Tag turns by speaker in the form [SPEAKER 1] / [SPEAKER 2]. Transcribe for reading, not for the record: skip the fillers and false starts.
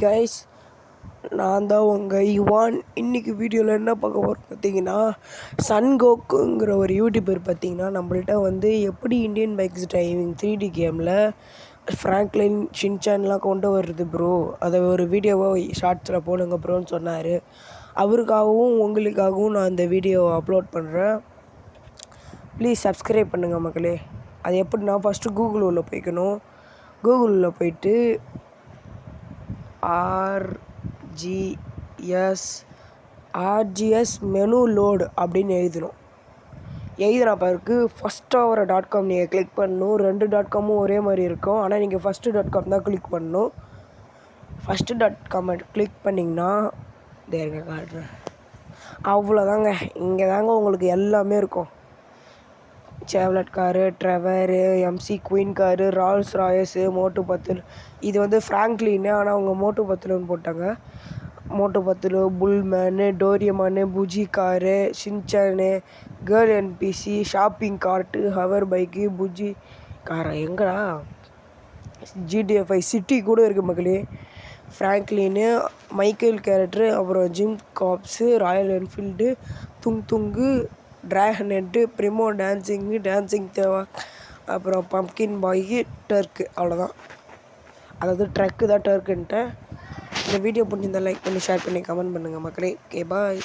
[SPEAKER 1] Guys, நான் தான் உங்கள் யுவான். இன்றைக்கி வீடியோவில் என்ன பார்க்க போகிறோம் பார்த்தீங்கன்னா, சன்கோக்குங்கிற ஒரு யூடியூபர் பார்த்தீங்கன்னா நம்மள்ட்ட வந்து எப்படி இந்தியன் பைக்ஸ் டிரைவிங் 3D கேமில் ஃப்ராங்க்லின் ஷின்சான்லாம் கொண்டு வருது ப்ரோ, அதை ஒரு வீடியோவாக ஷார்ட்ஸில் போடுங்க ப்ரோன்னு சொன்னார். அவருக்காகவும் உங்களுக்காகவும் நான் இந்த வீடியோவை அப்லோட் பண்ணுறேன். ப்ளீஸ் சப்ஸ்கிரைப் பண்ணுங்கள் மக்களே. அது எப்படின்னா, ஃபஸ்ட்டு கூகுள் உள்ள போய்க்கணும். கூகுளில் போயிட்டு ஆர்ஜிஎஸ் மெனு லோடு அப்படின்னு எழுதணும். எழுதின பிறகு ஃபஸ்ட்டாக வர .com நீங்கள் கிளிக் பண்ணணும். 2 .comமும் ஒரே மாதிரி இருக்கும், ஆனால் நீங்கள் ஃபஸ்ட்டு .com தான் கிளிக் பண்ணணும். ஃபஸ்ட்டு .com கிளிக் பண்ணிங்கன்னா தேருங்க காட்டுறேன். அவ்வளோதாங்க. இங்கே தாங்க உங்களுக்கு எல்லாமே இருக்கும். Chevrolet car, Trevor, McQueen car, Rolls Royce, Motu Patlu. இது வந்து ஃப்ராங்க்லின்னு, ஆனால் அவங்க மோட்டு பத்துலுன்னு போட்டாங்க. மோட்டு பத்துலு, புல்மேனு, Doraemon, Bujji car, Shinchan, girl NPC, shopping cart, hover bike, Bujji காரா எங்கடா, GTA 5 சிட்டி கூட இருக்குது மக்களே. ஃப்ராங்க்லின்னு, மைக்கேல் கேரக்டரு, அப்புறம் ஜிம் காப்ஸு, ராயல் என்ஃபீல்டு, துங்கு, dragon head, Primo dancing Deva, அப்புறம் பம்ப்கின் பாய்க்கு, டர்க்கு. அவ்வளோதான். அதாவது ட்ரக்கு தான் டர்க்குன்ட்டு. இந்த வீடியோ பிடிச்சிருந்தால் லைக் பண்ணி ஷேர் பண்ணி கமெண்ட் பண்ணுங்கள் மக்களே. Okay bye.